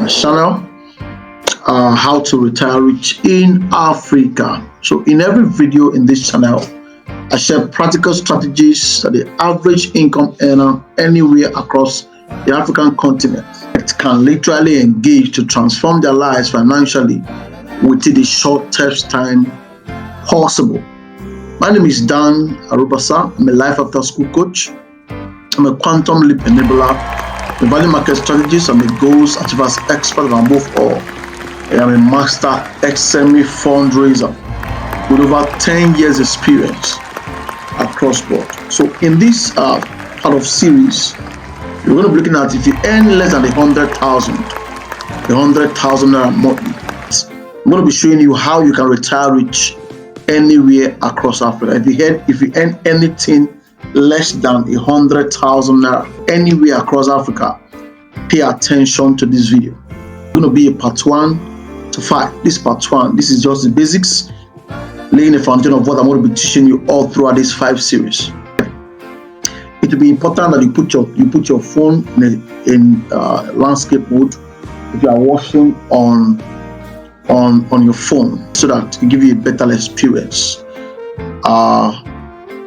my channel, how to retire rich in Africa. So in every video in this channel, I share practical strategies that the average income earner anywhere across the African continent can literally engage to transform their lives financially within the shortest time possible. My name is Dan Arubasa. I'm a life after school coach. I'm a quantum leap enabler, a value market strategist. I'm a goals achievers expert, and above all, I'm a master SME fundraiser with over 10 years experience across board. So in this part of series, we're going to be looking at if you earn less than 100,000 naira monthly. I'm going to be showing you how you can retire rich anywhere across Africa. If you earn anything less than 100,000 naira anywhere across Africa, pay attention to this video. It's going to be a part 1 to 5. This part 1. This is just the basics, laying the foundation of what I'm going to be teaching you all throughout this 5 series. It will be important that you put your phone in landscape mode if you are watching on your phone, so that it give you a better experience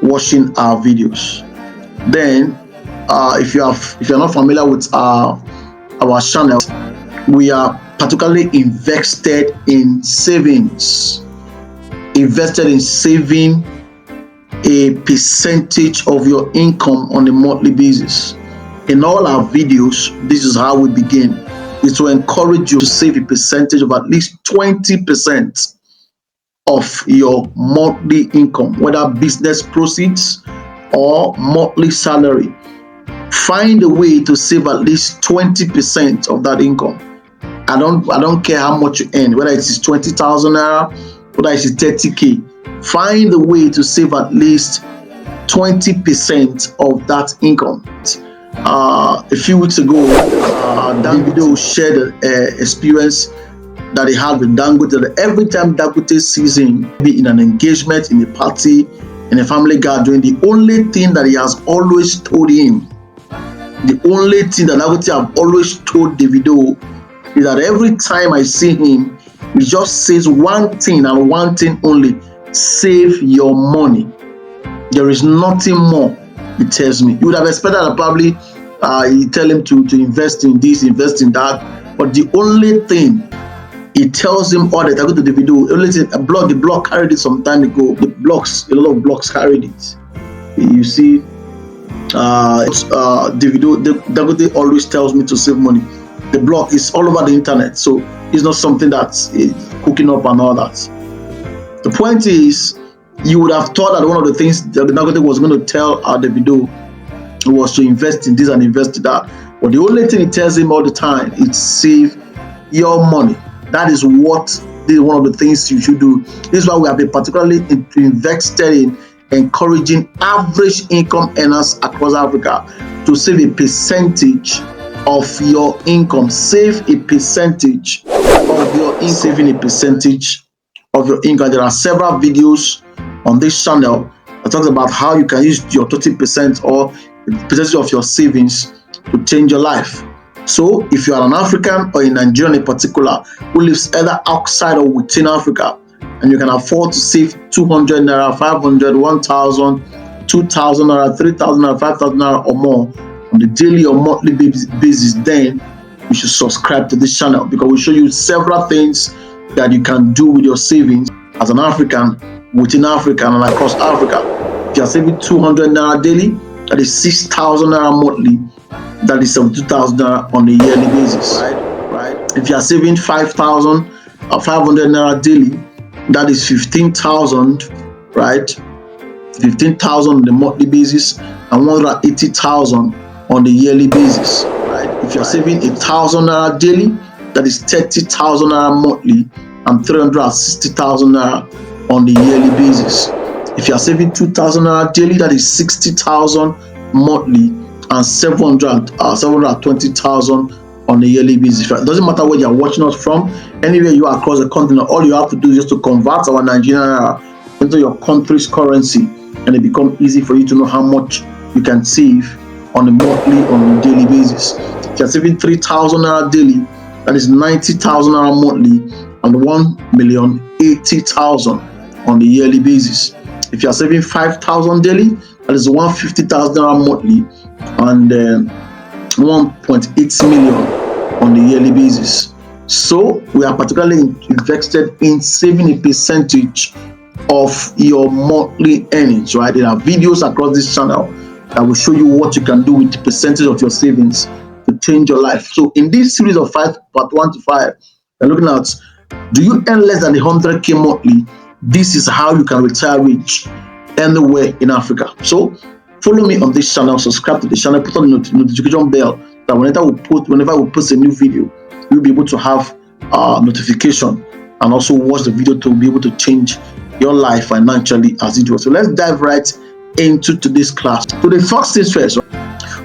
watching our videos. Then if you're not familiar with our channel, we are particularly invested in saving a percentage of your income on a monthly basis. In all our videos, this is how we begin. Is to encourage you to save a percentage of at least 20% of your monthly income, whether business proceeds or monthly salary. Find a way to save at least 20% of that income. I don't care how much you earn, whether it is 20,000 naira, whether it is 30k. Find a way to save at least 20% of that income. A few weeks ago, Davido shared an experience that he had with Dangote. Every time Dangote sees him, be in an engagement, in a party, in a family gathering, the only thing that he has always told him, the only thing that Dangote have always told Davido, is that every time I see him, he just says one thing and one thing only: save your money. There is nothing more. He tells me. You would have expected that probably you tell him to invest in this, invest in that, but the only thing he tells him all the time, go to the video. Only thing, the blog carried it some time ago. A lot of blogs carried it. You see, the video. Dagote always tells me to save money. The blog is all over the internet, so it's not something that's cooking up and all that. The point is, you would have thought that one of the things that Dangote was going to tell Davido was to invest in this and invest in that. But the only thing he tells him all the time is save your money. That is one of the things you should do. This is why we have been particularly invested in encouraging average income earners across Africa to save a percentage of your income. Save a percentage of your income. Saving a percentage of your income. There are several videos on this channel that talks about how you can use your 30% or percentage of your savings to change your life. So if you are an African or a Nigerian in particular who lives either outside or within Africa, and you can afford to save 200 naira, 500, 1,000, 2,000 naira, 3,000 naira, 5,000 naira or more on the daily or monthly basis, then you should subscribe to this channel, because we show you several things that you can do with your savings as an African, within Africa and across Africa. If you are saving 200 naira daily, that is 6,000 naira monthly. That is 72,000 naira on a yearly basis. Right. If you are saving 5,000 or 500 naira daily, that is 15,000. Right. 15,000 on the monthly basis and 180,000 on the yearly basis. Right. If you are saving 1,000 naira daily, that is 30,000 naira monthly and 360,000 naira on the yearly basis. If you are saving 2,000 naira daily, that is 60,000 monthly and 720,000 on a yearly basis. It doesn't matter where you are watching us from, anywhere you are across the continent. All you have to do is just to convert our Nigerian naira into your country's currency, and it becomes easy for you to know how much you can save on a monthly, on a daily basis. If you're saving 3,000 naira daily, that is 90,000 naira monthly, and 1,080,000 on the yearly basis. If you are saving 5,000 daily, that is 150,000 naira monthly, and 1.8 million on the yearly basis. So we are particularly invested in saving a percentage of your monthly earnings, right? There are videos across this channel that will show you what you can do with the percentage of your savings to change your life. So in this series of 5, part 1 to 5, we're looking at, do you earn less than 100K monthly? This is how you can retire rich anywhere in Africa. So follow me on this channel, subscribe to the channel, put on the notification bell, that whenever we post a new video, you'll be able to have notification, and also watch the video to be able to change your life financially as it was. So let's dive right into today's class. So the first things first,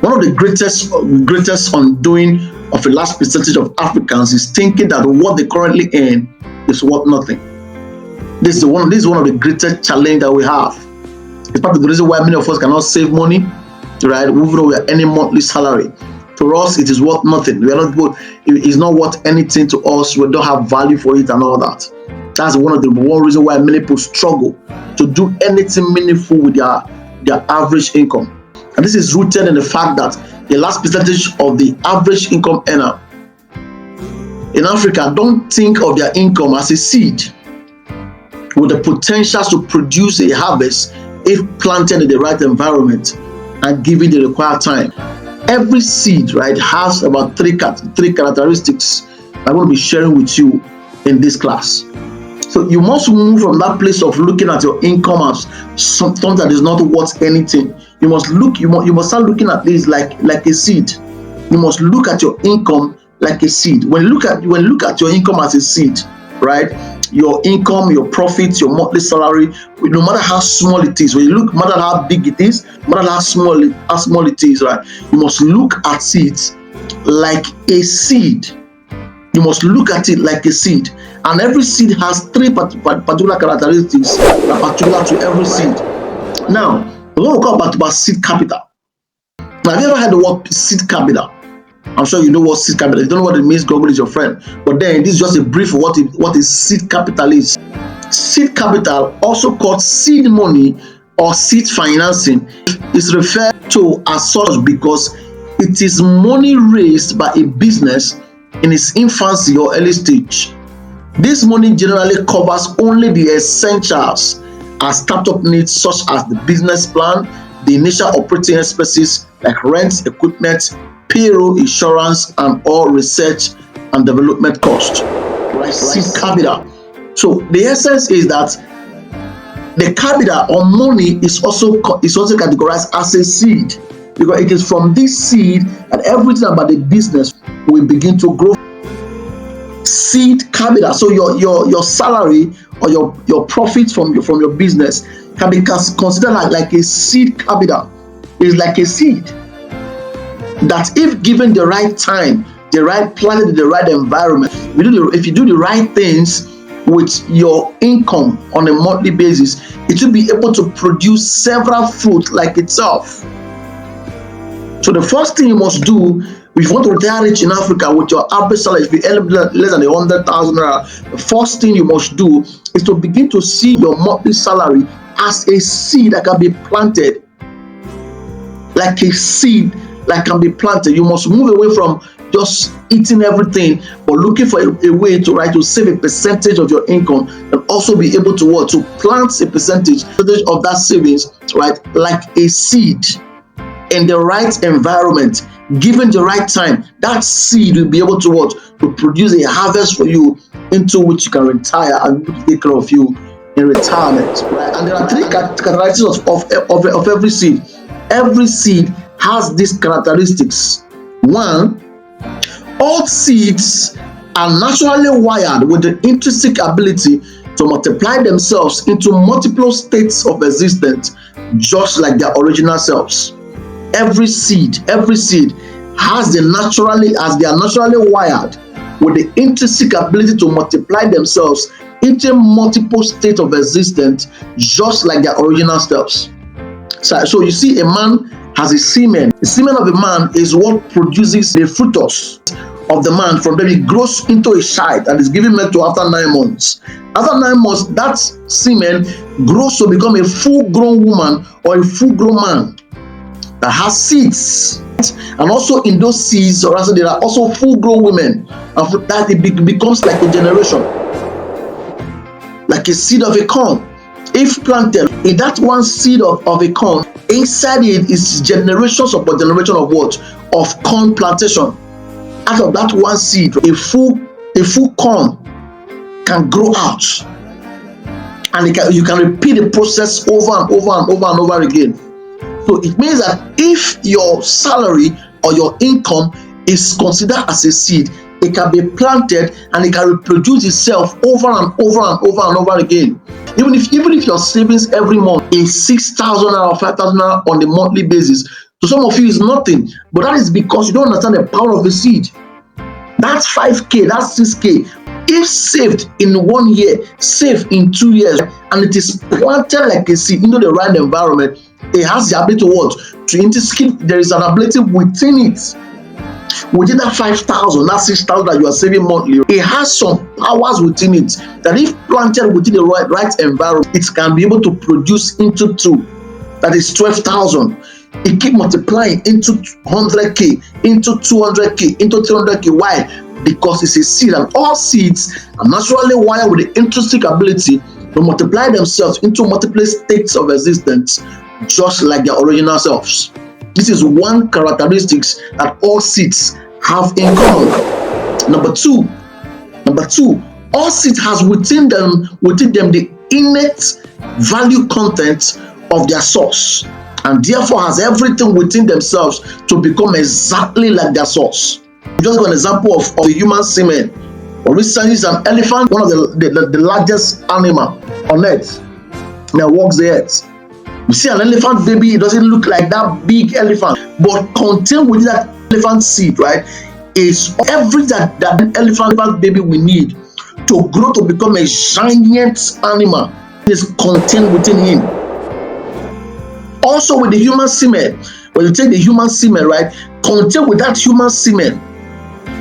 one of the greatest undoing of a large percentage of Africans is thinking that what they currently earn is worth nothing. This is one of the greatest challenges that we have. It's part of the reason why many of us cannot save money, right? Even though we are earning monthly salary. For us, it is worth nothing. We are not good. It's not worth anything to us. We don't have value for it and all that. That's one reason why many people struggle to do anything meaningful with their average income. And this is rooted in the fact that the last percentage of the average income earner in Africa don't think of their income as a seed with the potential to produce a harvest if planted in the right environment and given the required time. Every seed, right, has about three characteristics I'm going to be sharing with you in this class. So you must move from that place of looking at your income as something that is not worth anything. You must start looking at this like a seed. You must look at your income like a seed. When you look at your income as a seed, right? Your income, your profits, your monthly salary, no matter how small it is, when you look, no matter how big it is, no matter how small it is, right? You must look at it like a seed. You must look at it like a seed. And every seed has three particular characteristics that are particular to every seed. Now, we're going to talk about seed capital. Now, have you ever heard the word seed capital? I'm sure you know what seed capital is. If you don't know what it means, Google is your friend. But then this is just a brief of what a seed capital is. Seed capital, also called seed money or seed financing, is referred to as such because it is money raised by a business in its infancy or early stage. This money generally covers only the essentials as startup needs, such as the business plan, the initial operating expenses like rent, equipment, payroll, insurance, and all research and development costs. Right? Seed capital. So the essence is that the capital or money is also categorized as a seed, because it is from this seed that everything about the business will begin to grow. Seed capital. So your salary or your profits from your business can be considered like a seed capital. It's like a seed that, if given the right time, the right planted in the right environment, if you do the right things with your income on a monthly basis, it will be able to produce several fruits like itself. So the first thing you must do, if you want to retire rich in Africa with your average salary, if you earn less than 100,000 naira, the first thing you must do is to begin to see your monthly salary as a seed that can be planted. Like a seed that can be planted. You must move away from just eating everything, but looking for a way to save a percentage of your income, and also be able to plant a percentage of that savings, right, like a seed in the right environment. Given the right time, that seed will be able to produce a harvest for you, into which you can retire and take care of you in retirement. Right? And there are three characteristics of every seed. Every seed has these characteristics. One, all seeds are naturally wired with the intrinsic ability to multiply themselves into multiple states of existence, just like their original selves. Every seed has they are naturally wired with the intrinsic ability to multiply themselves into multiple states of existence, just like their original selves. So you see, a man has a semen. The semen of a man is what produces the fructus of the man from baby grows into a child and is given birth to after 9 months. After 9 months, that semen grows to become a full-grown woman or a full-grown man that has seeds. And also in those seeds, or rather, there are also full-grown women. After that, it becomes like a generation, like a seed of a corn. If planted in that one seed of a corn, inside it is generations upon generation of what? Of corn plantation. Out of that one seed, a full corn can grow out, and you can repeat the process over and over and over and over again. So it means that if your salary or your income is considered as a seed, it can be planted and it can reproduce itself over and over and over and over again. Even if your savings every month is 6,000 or 5,000 on a monthly basis, to some of you is nothing, but that is because you don't understand the power of the seed. That's 5K, that's 6K. If saved in 1 year, saved in 2 years, and it is planted like a seed into the right environment, it has the ability to what? There is an ability within it. Within that 5,000, that 6,000 that you are saving monthly, it has some powers within it that if planted within the right environment, it can be able to produce into 2. That is 12,000. It keep multiplying into 100K, into 200K, into 300K. Why? Because it's a seed, and all seeds are naturally wired with the intrinsic ability to multiply themselves into multiple states of existence, just like their original selves. This is one characteristics that all seeds have in common. Number two, all seeds has within them the innate value content of their source, and therefore has everything within themselves to become exactly like their source. Just an example of the human semen. For instance, an elephant, one of the largest animal on earth, that walks the earth. You see an elephant baby, it doesn't look like that big elephant, but contained within that elephant seed, right, is everything that elephant baby will need to grow to become a giant animal. It is contained within him. Also with the human semen, when you take the human semen, right, contained with that human semen,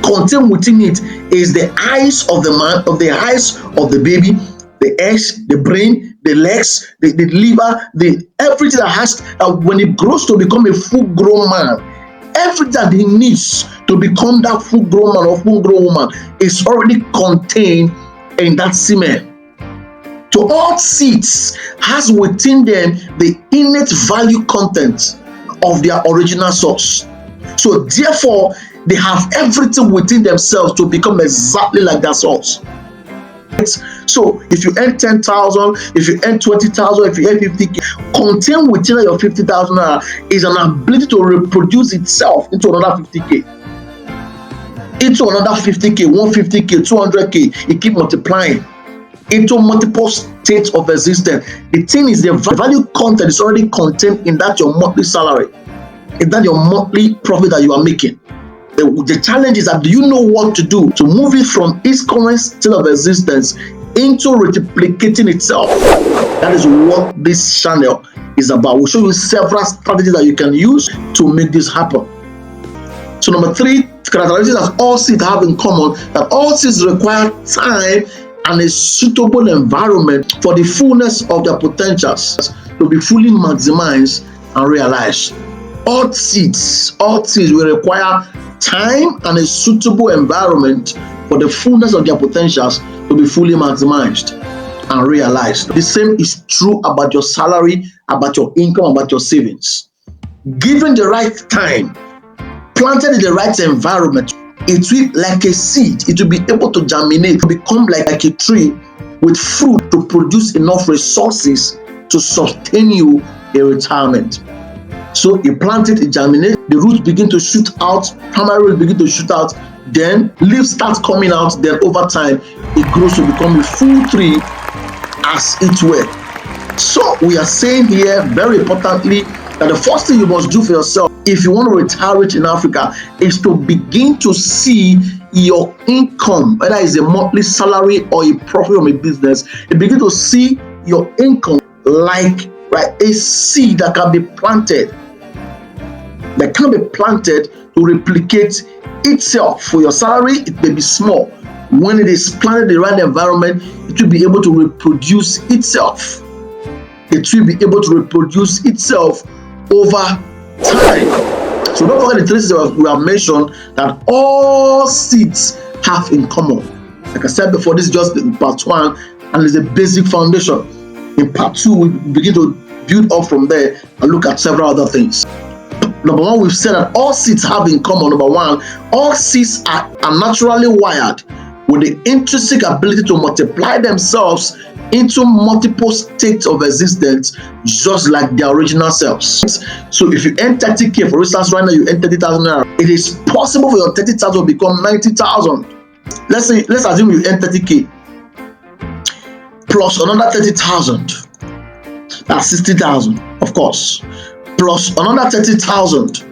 contained within it is the eyes of the man, of the eyes of the baby, the eggs, the brain, the legs, the liver, everything that has, when it grows to become a full-grown man, everything that he needs to become that full-grown man or full-grown woman is already contained in that semen. So all seeds has within them the innate value content of their original source. So therefore, they have everything within themselves to become exactly like their source. So if you earn 10,000, if you earn 20,000, if you earn 50K, contained within your 50,000 is an ability to reproduce itself into another 50K, into another 50K, 150K, 200K. It keeps multiplying into multiple states of existence. The thing is, the value content is already contained in that your monthly salary, in that your monthly profit that you are making. The challenge is that, do you know what to do to move it from its current state of existence into replicating itself? That is what this channel is about. We'll show you several strategies that you can use to make this happen. So number 3, characteristics that all seeds have in common, that all seeds require time and a suitable environment for the fullness of their potentials to be fully maximized and realized. All seeds will require time and a suitable environment for the fullness of their potentials to be fully maximized and realized. The same is true about your salary, about your income, about your savings. Given the right time, planted in the right environment, it will, like a seed, it will be able to germinate, to become like a tree with fruit to produce enough resources to sustain you in retirement. So you plant it, it germinates, the roots begin to shoot out, primary roots begin to shoot out, then leaves start coming out, then over time, it grows to become a full tree as it were. So we are saying here, very importantly, that the first thing you must do for yourself, if you want to retire rich in Africa, is to begin to see your income, whether it's a monthly salary or a profit from a business, you begin to see your income like, right, a seed that can be planted, to replicate itself, for your salary, it may be small. When it is planted in the right environment, it will be able to reproduce itself. It will be able to reproduce itself over time. So don't forget the three things we have mentioned that all seeds have in common. Like I said before, this is just part one, and it's a basic foundation. In part two, we begin to build up from there and look at several other things. Number one, we've said that all seeds have in common. Number one, all seeds are naturally wired with the intrinsic ability to multiply themselves into multiple states of existence, just like their original selves. So if you earn 30K, for instance, right now you earn 30,000 naira, it is possible for your 30,000 to become 90,000. Let's assume you earn 30K plus another 30,000. That's 60,000, of course. Plus another 30,000.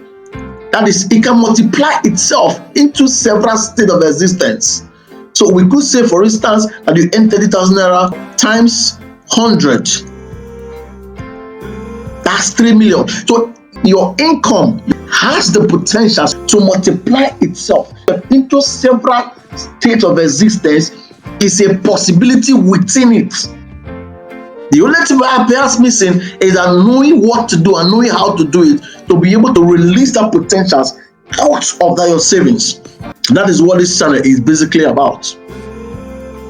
That is, it can multiply itself into several states of existence. So we could say, for instance, that you earn 30,000 naira times 100. That's 3 million. So your income has the potential to multiply itself into several states of existence. Is a possibility within it. The only thing perhaps missing is that knowing what to do and knowing how to do it to be able to release that potentials out of your savings. That is what this channel is basically about.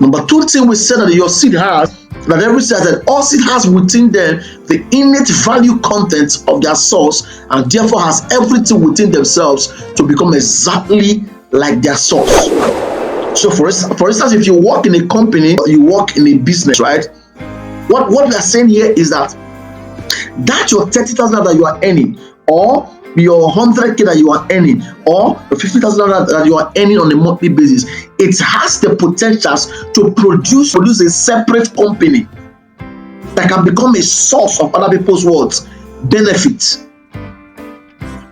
Number two thing we said that your seed has, that every seed that all seed has within them the innate value content of their source, and therefore has everything within themselves to become exactly like their source. So for instance, if you work in a company, you work in a business, right? What we are saying here is that your 30,000 that you are earning, or your 100K that you are earning, or the 50,000 that you are earning on a monthly basis, it has the potentials to produce a separate company that can become a source of other people's benefits.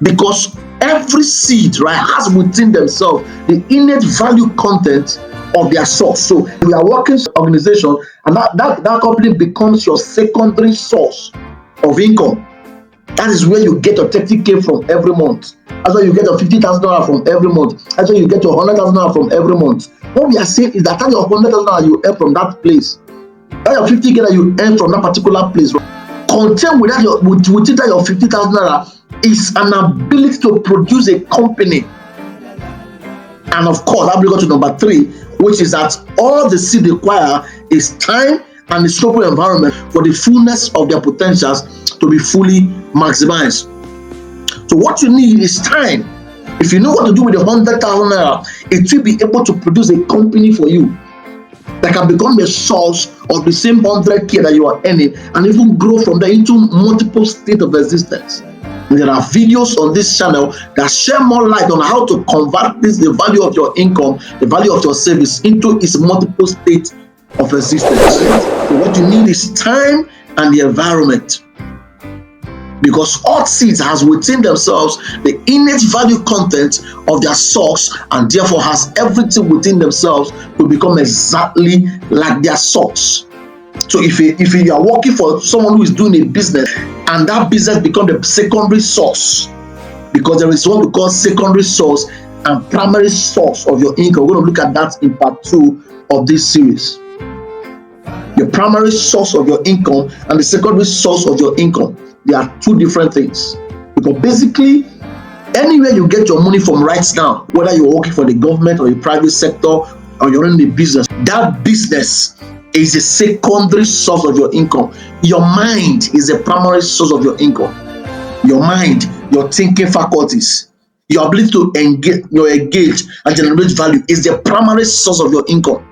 Because every seed, right, has within themselves the innate value content of their source. So we are working in an organization, and that company becomes your secondary source of income. That is where you get your 30K from every month. That's where you get your 50,000 from every month. That's where you get your 100,000 from every month. What we are saying is that your 100,000 you earn from that place, that your 50K that you earn from that particular place, contained within that your 50,000 naira is an ability to produce a company. And of course, that brings us to number three, which is that all the seed require is time and the suitable environment for the fullness of their potentials to be fully maximized. So what you need is time. If you know what to do with the 100,000 naira, it will be able to produce a company for you that can become a source of the same 100K that you are earning, and even grow from there into multiple states of existence. And there are videos on this channel that share more light on how to convert the value of your income, the value of your service, into its multiple states of existence. So what you need is time and the environment. Because all seeds has within themselves the innate value content of their source, and therefore has everything within themselves to become exactly like their source. So if you are working for someone who is doing a business, and that business becomes the secondary source, because there is what we call secondary source and primary source of your income. We're going to look at that in part 2 of this series. Your primary source of your income and the secondary source of your income, they are two different things. Because basically, anywhere you get your money from right now, whether you're working for the government or the private sector, or you're in the business, that business is a secondary source of your income. Your mind is a primary source of your income. Your mind, your thinking faculties, your ability to engage and generate value is the primary source of your income.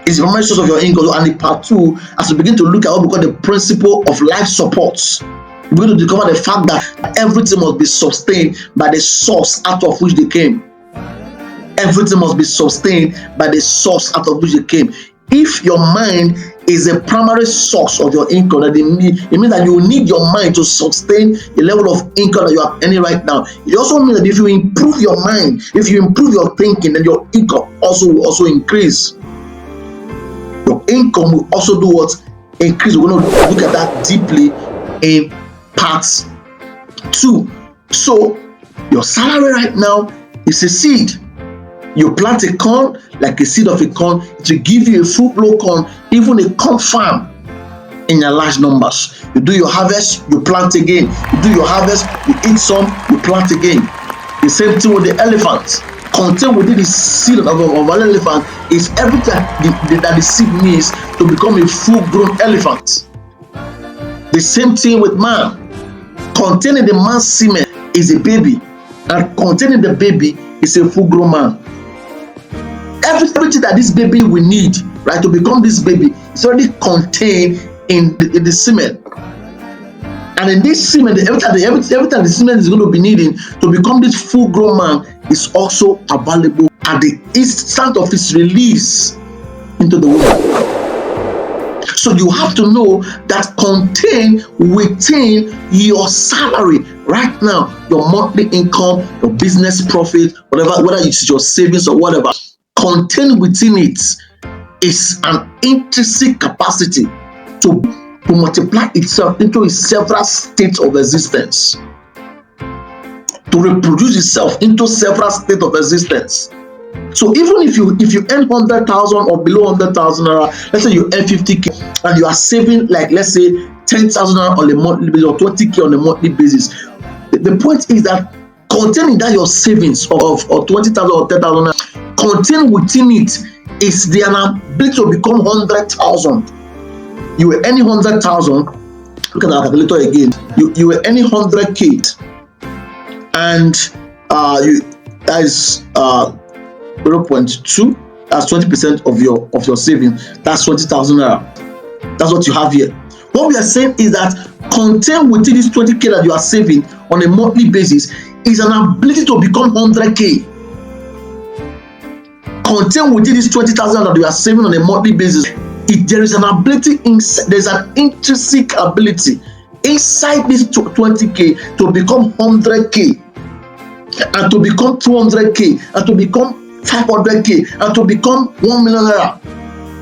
It's the primary source of your income. And in part 2, as we begin to look at what we call the principle of life supports, we're going to discover the fact that everything must be sustained by the source out of which they came. Everything must be sustained by the source out of which it came. If your mind is a primary source of your income, it means that you need your mind to sustain the level of income that you are earning right now. It also means that if you improve your mind, if you improve your thinking, then your income will also increase. Your income will also do what? Increase. We're going to look at that deeply in part 2. So Your salary right now is a seed. You plant a corn, like a seed of a corn, it will give you a full-blown corn, even a corn farm in your large numbers. You do your harvest, you plant again. You do your harvest, you eat some, you plant again. The same thing with the elephant. Contained within the seed of an elephant is everything that the seed needs to become a full-grown elephant. The same thing with man. Containing the man's semen is a baby, and containing the baby is a full-grown man. Everything that this baby will need, right, to become this baby is already contained in the semen. And in this semen, everything the semen is going to be needing to become this full-grown man is also available at the instant of its release into the womb. So you have to know that contained within your salary right now, your monthly income, your business profit, whatever, whether it's your savings or whatever, contained within it is an intrinsic capacity to multiply itself into several states of existence, to reproduce itself into several states of existence. So even if you earn 100,000 or below 100,000 naira, let's say you earn 50k and you are saving, like, let's say 10,000 naira on a monthly basis or 20k on a monthly basis, the point is that containing that your savings of 20,000 or 10,000 naira, contained within it is the ability to become 100,000. You were earning 100,000. Look at our calculator again. You were earning 100k, and that is 0.2. That's 20% of your savings. That's 20,000 naira. That's what you have here. What we are saying is that contained within this 20k that you are saving on a monthly basis is an ability to become 100k. Contained within this 20,000 that you are saving on a monthly basis, there is an ability, there's an intrinsic ability inside this 20k to become 100k, and to become 200k, and to become 500k, and to become 1 million naira.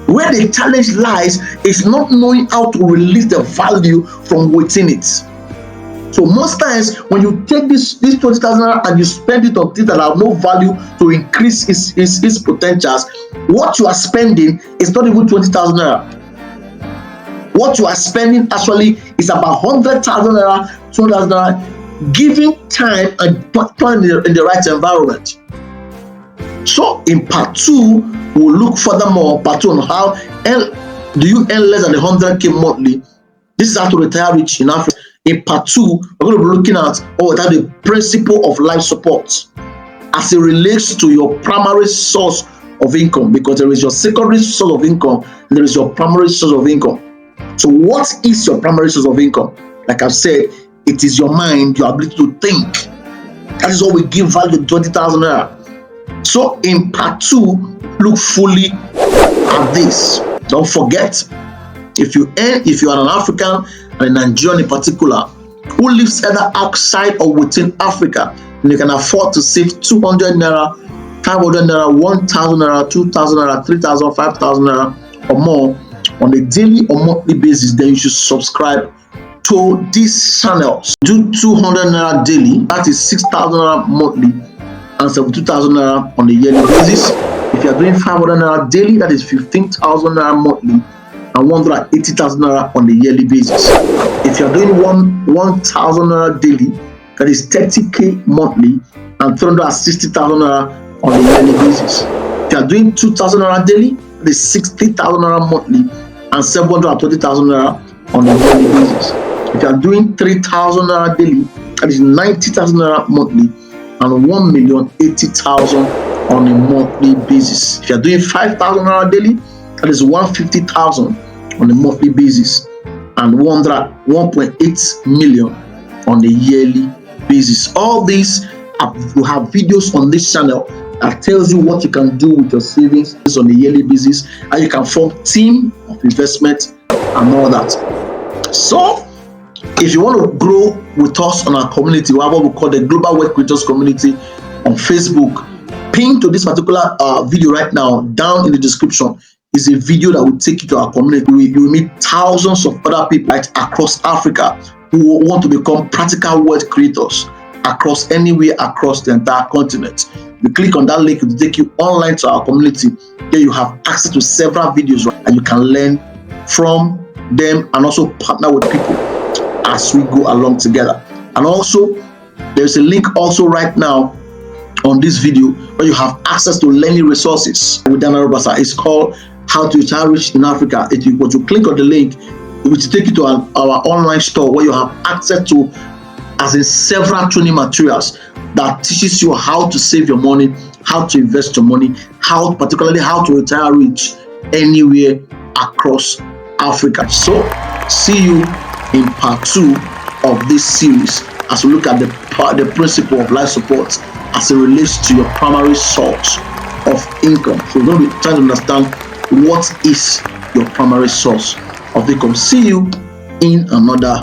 Where the challenge lies is not knowing how to release the value from within it. So most times when you take this 20,000 naira and you spend it on things that have no value to increase its potentials, what you are spending is not even 20,000 naira. What you are spending actually is about 100,000 naira, 200,000 naira, giving time and putting in the right environment. So in part 2, we'll look furthermore, part 2, on how do you earn less than 100k monthly. This is how to retire rich in Africa. In part 2, we're going to be looking at the principle of life support as it relates to your primary source of income, because there is your secondary source of income and there is your primary source of income. So what is your primary source of income? Like I've said, it is your mind, your ability to think. That is what we give value to 20,000 naira. So in part 2, look fully at this. Don't forget, if you are an African and a Nigerian in particular who lives either outside or within Africa, and you can afford to save 200 naira, 500 naira, 1,000 naira, 2,000 naira, 3,000, 5,000 naira or more on a daily or monthly basis, then you should subscribe to these channels. Do 200 naira daily, that is 6,000 naira monthly, and 72,000 naira on a yearly basis. If you are doing 500 naira daily, that is 15,000 naira monthly and 180,000 naira on a yearly basis. If you are doing 1,000 naira daily, that is 30k monthly and 360,000 naira on a yearly basis. If you are doing 2,000 naira daily, that is 60,000 naira monthly and 720,000 naira on a yearly basis. If you are doing 3,000 naira daily, that is 90,000 naira monthly and 1,080,000 on a monthly basis. If you are doing 5,000 naira daily, that is 150,000 on a monthly basis and 1.8 million on a yearly basis. All these we have videos on this channel that tells you what you can do with your savings on a yearly basis, and you can form team of investment and all that. So if you want to grow with us on our community, we have what we call the Global Wealth Creators Community on Facebook. Pinned to this particular video right now, down in the description, is a video that will take you to our community. You will meet thousands of other people right across Africa who want to become practical wealth creators. across anywhere across the entire continent. You click on that link, it will take you online to our community. There you have access to several videos, right? And you can learn from them and also partner with people as we go along together. And also, there's a link also right now on this video where you have access to learning resources with Daniel Robasa. It's called How to Retire Rich in Africa. If you want to click on the link, it will take you to our online store where you have access to, as in, several training materials that teaches you how to save your money, how to invest your money, particularly how to retire rich anywhere across Africa. So see you in part 2 of this series as we look at the principle of life support as it relates to your primary source of income. So we're going to be trying to understand what is your primary source of income. See you in another